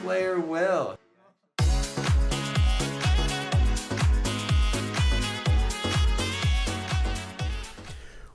Player Will.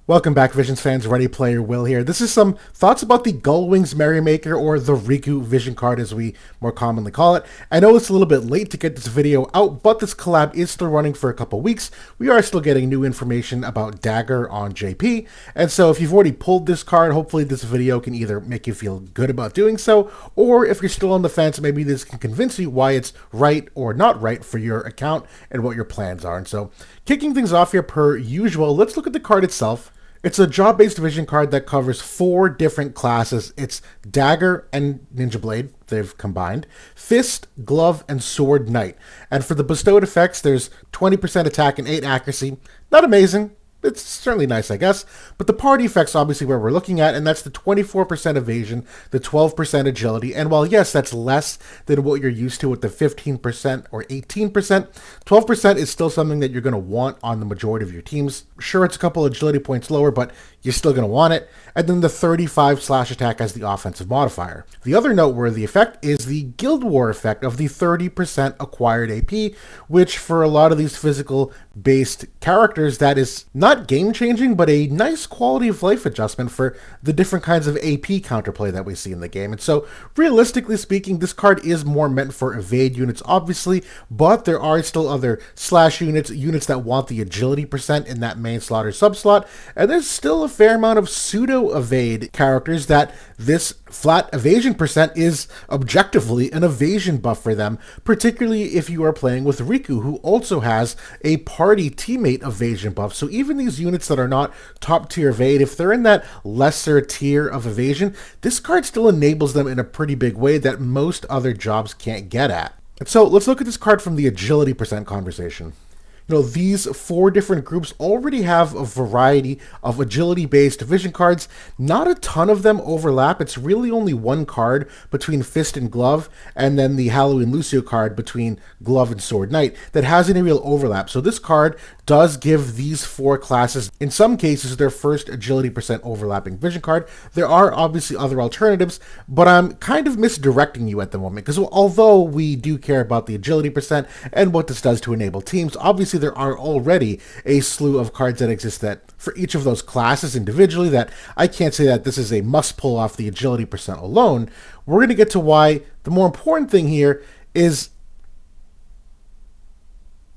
Welcome back, Visions fans. Ready Player Will here. This is some thoughts about the Gullwings Merrymaker, or the Rikku Vision card as we more commonly call it. I know it's a little bit late to get this video out, but this collab is still running for a couple weeks. We are still getting new information about Dagger on JP, and so if you've already pulled this card, hopefully this video can either make you feel good about doing so, or if you're still on the fence, maybe this can convince you why it's right or not right for your account and what your plans are. And so, kicking things off here per usual, let's look at the card itself. It's a job-based vision card that covers 4 different classes. It's Dagger and Ninja Blade, they've combined, Fist, Glove, and Sword Knight. And for the bestowed effects, there's 20% attack and 8 accuracy. Not amazing. It's certainly nice, I guess, but the party effect's obviously where we're looking at, and that's the 24% evasion, the 12% agility, and while yes, that's less than what you're used to with the 15% or 18%, 12% is still something that you're going to want on the majority of your teams. Sure, it's a couple agility points lower, but you're still going to want it. And then the 35 slash attack as the offensive modifier. The other noteworthy effect is the Guild War effect of the 30% acquired AP, which for a lot of these physical-based characters, that is not game-changing, but a nice quality of life adjustment for the different kinds of AP counterplay that we see in the game. And so, realistically speaking, this card is more meant for evade units, obviously, but there are still other slash units, units that want the agility percent in that main slot or subslot, and there's still a fair amount of pseudo-evade characters that this flat evasion percent is objectively an evasion buff for them, particularly if you are playing with Rikku, who also has a party teammate evasion buff. So even these units that are not top tier evade, if they're in that lesser tier of evasion, this card still enables them in a pretty big way that most other jobs can't get at. And so let's look at this card from the agility percent conversation. You know, these 4 different groups already have a variety of agility-based vision cards. Not a ton of them overlap. It's really only one card between Fist and Glove, and then the Halloween Lucio card between Glove and Sword Knight that has any real overlap. So this card does give these 4 classes, in some cases, their first agility percent overlapping vision card. There are obviously other alternatives, but I'm kind of misdirecting you at the moment, because although we do care about the agility percent and what this does to enable teams, obviously there are already a slew of cards that exist that for each of those classes individually that I can't say that this is a must pull off the agility percent alone. We're going to get to why the more important thing here is,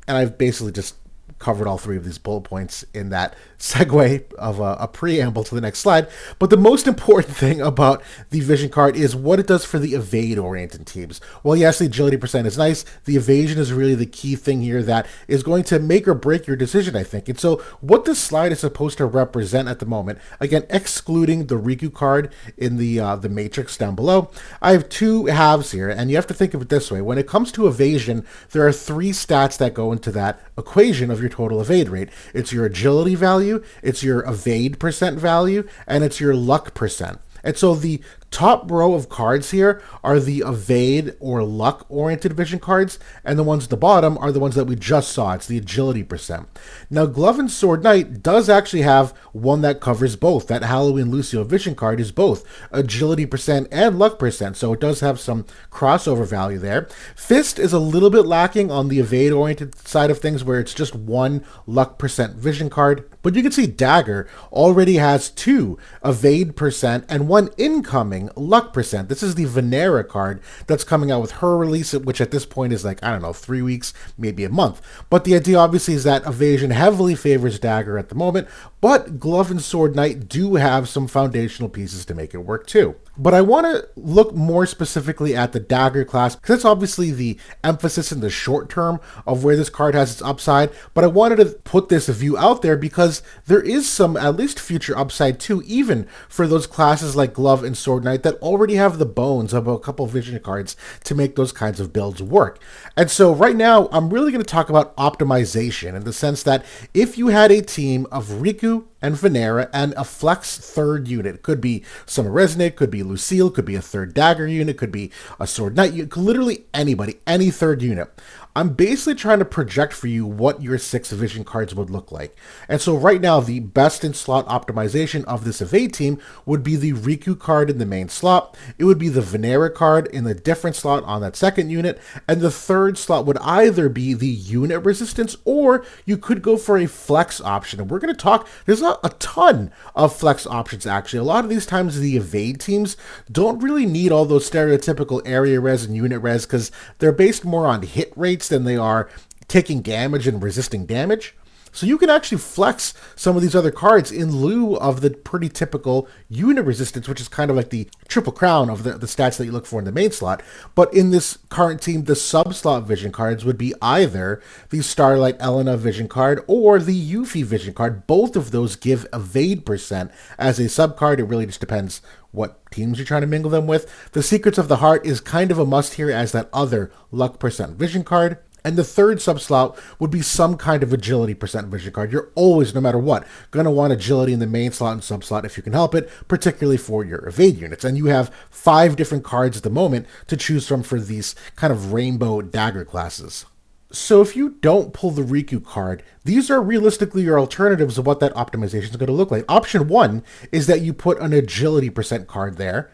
and I've basically just covered all 3 of these bullet points in that segue of a preamble to the next slide. But the most important thing about the vision card is what it does for the evade-oriented teams. Well, yes, the agility percent is nice. The evasion is really the key thing here that is going to make or break your decision, I think. And so what this slide is supposed to represent at the moment, again, excluding the Rikku card in the matrix down below, I have 2 halves here, and you have to think of it this way. When it comes to evasion, there are 3 stats that go into that equation of your total evade rate. It's your agility value, it's your evade percent value, and it's your luck percent. And so the top row of cards here are the evade or luck oriented vision cards, and the ones at the bottom are the ones that we just saw. It's the agility percent. Now, Glove and Sword Knight does actually have one that covers both. That Halloween Lucio vision card is both agility percent and luck percent, so it does have some crossover value there. Fist is a little bit lacking on the evade oriented side of things, where it's just one luck percent vision card. But you can see Dagger already has 2 evade percent and 1 incoming luck percent. This is the Venera card that's coming out with her release, which at this point is like, I don't know, 3 weeks, maybe a month. But the idea obviously is that evasion heavily favors Dagger at the moment, but Glove and Sword Knight do have some foundational pieces to make it work too. But I want to look more specifically at the Dagger class, because that's obviously the emphasis in the short term of where this card has its upside. But I wanted to put this view out there because there is some at least future upside too, even for those classes like Glove and Sword Knight that already have the bones of a couple vision cards to make those kinds of builds work. And so right now, I'm really going to talk about optimization in the sense that if you had a team of Rikku and Venera and a flex third unit, could be some Resnick, could be Lucille, could be a third Dagger unit, could be a Sword Knight unit, literally anybody, any third unit. I'm basically trying to project for you what your 6 vision cards would look like. And so right now, the best in slot optimization of this evade team would be the Rikku card in the main slot. It would be the Venera card in the different slot on that second unit. And the third slot would either be the unit resistance, or you could go for a flex option. And we're going to talk, there's a ton of flex options actually. A lot of these times the evade teams don't really need all those stereotypical area res and unit res because they're based more on hit rates than they are taking damage and resisting damage. So you can actually flex some of these other cards in lieu of the pretty typical unit resistance, which is kind of like the triple crown of the stats that you look for in the main slot. But in this current team, the sub-slot vision cards would be either the Starlight Elena vision card or the Yuffie vision card. Both of those give evade percent as a sub-card. It really just depends what teams you're trying to mingle them with. The Secrets of the Heart is kind of a must here as that other luck percent vision card. And the third sub-slot would be some kind of agility percent vision card. You're always, no matter what, going to want agility in the main slot and sub-slot if you can help it, particularly for your evade units. And you have 5 different cards at the moment to choose from for these kind of rainbow dagger classes. So if you don't pull the Rikku card, these are realistically your alternatives of what that optimization is going to look like. Option 1 is that you put an agility percent card there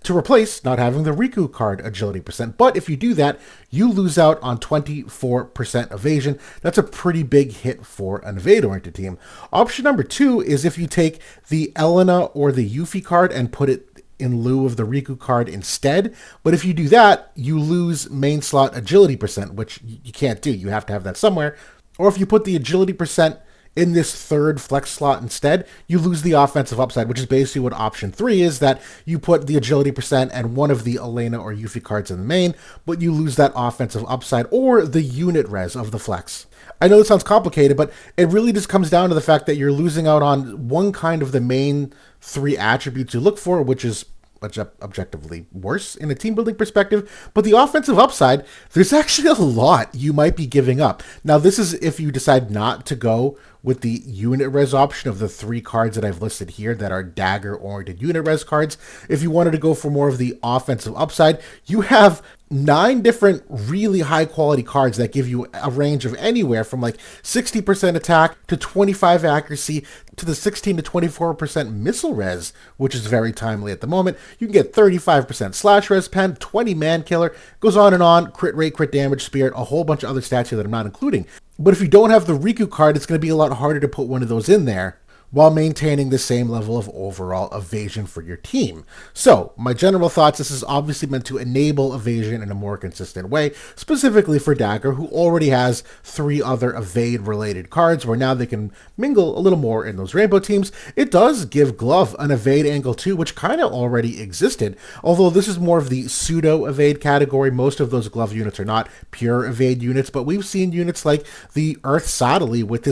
to replace not having the Rikku card agility percent. But if you do that, you lose out on 24% evasion. That's a pretty big hit for an evade-oriented team. Option number 2 is if you take the Elena or the Yuffie card and put it in lieu of the Rikku card instead. But if you do that, you lose main slot agility percent, which you can't do. You have to have that somewhere. Or if you put the agility percent in this third flex slot instead, you lose the offensive upside, which is basically what option 3 is, that you put the agility percent and one of the Elena or Yuffie cards in the main, but you lose that offensive upside or the unit res of the flex. I know it sounds complicated, but it really just comes down to the fact that you're losing out on one kind of the main 3 attributes you look for, which is objectively worse in a team building perspective. But the offensive upside, there's actually a lot you might be giving up. Now, this is if you decide not to go with the unit res option of the 3 cards that I've listed here that are dagger oriented unit res cards. If you wanted to go for more of the offensive upside, you have 9 different really high quality cards that give you a range of anywhere from like 60% attack to 25 accuracy to the 16 to 24% missile res, which is very timely at the moment. You can get 35% slash res pen, 20 man killer, goes on, crit rate, crit damage, spirit, a whole bunch of other stats here that I'm not including. But if you don't have the Rikku card, it's going to be a lot harder to put one of those in there while maintaining the same level of overall evasion for your team. So, my general thoughts, this is obviously meant to enable evasion in a more consistent way, specifically for Dagger, who already has 3 other evade-related cards, where now they can mingle a little more in those rainbow teams. It does give Glove an evade angle too, which kind of already existed, although this is more of the pseudo-evade category. Most of those Glove units are not pure evade units, but we've seen units like the Earth Saddley with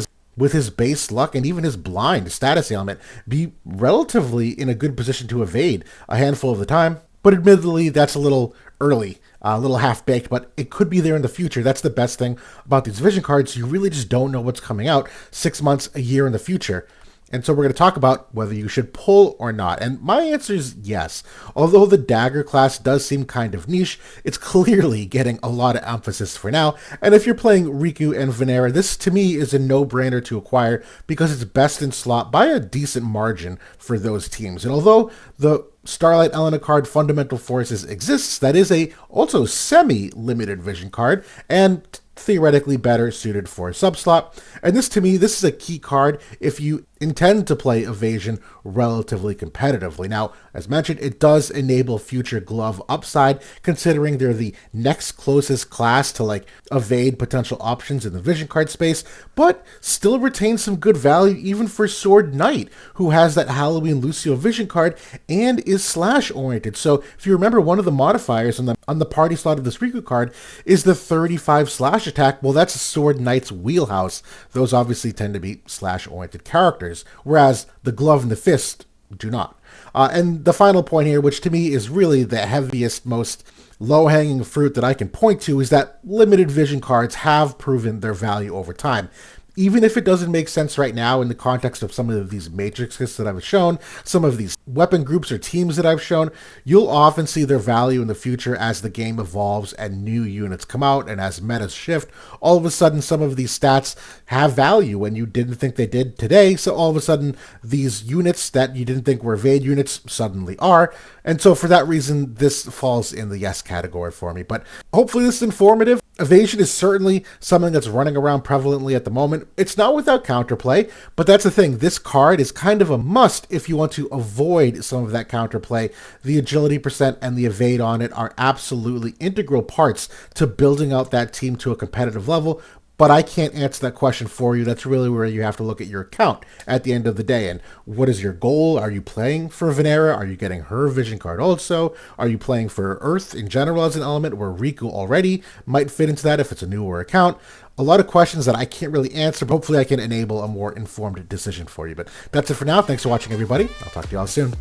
his base luck and even his blind status ailment be relatively in a good position to evade a handful of the time. But admittedly, that's a little early, a little half-baked, but it could be there in the future. That's the best thing about these vision cards. You really just don't know what's coming out 6 months, a year in the future. And so we're going to talk about whether you should pull or not. And my answer is yes. Although the Dagger class does seem kind of niche, it's clearly getting a lot of emphasis for now. And if you're playing Rikku and Venera, this to me is a no-brainer to acquire because it's best in slot by a decent margin for those teams. And although the Starlight Elena card Fundamental Forces exists, that is a also semi-limited vision card and theoretically better suited for a sub-slot. And this, to me, this is a key card if you intend to play Evasion relatively competitively. Now, as mentioned, it does enable future Glove upside, considering they're the next closest class to like evade potential options in the vision card space, but still retains some good value even for Sword Knight, who has that Halloween Lucio vision card and is slash oriented. So if you remember, one of the modifiers on the party slot of this Rikku card is the 35 slash attack. Well, that's Sword Knight's wheelhouse. Those obviously tend to be slash oriented characters, whereas the Glove and the Fist do not. And the final point here, which to me is really the heaviest, most low-hanging fruit that I can point to, is that limited vision cards have proven their value over time. even if it doesn't make sense right now in the context of some of these matrices that I've shown, some of these weapon groups or teams that I've shown, you'll often see their value in the future as the game evolves and new units come out and as metas shift. All of a sudden, some of these stats have value when you didn't think they did today. So all of a sudden, these units that you didn't think were evade units suddenly are. And so for that reason, this falls in the yes category for me. But hopefully this is informative. Evasion is certainly something that's running around prevalently at the moment. It's not without counterplay, but that's the thing. This card is kind of a must if you want to avoid some of that counterplay. The agility percent and the evade on it are absolutely integral parts to building out that team to a competitive level. But I can't answer that question for you. That's really where you have to look at your account at the end of the day. And what is your goal? Are you playing for Venera? Are you getting her vision card also? Are you playing for Earth in general as an element where Rikku already might fit into that if it's a newer account? A lot of questions that I can't really answer, but hopefully I can enable a more informed decision for you. But that's it for now. Thanks for watching, everybody. I'll talk to you all soon.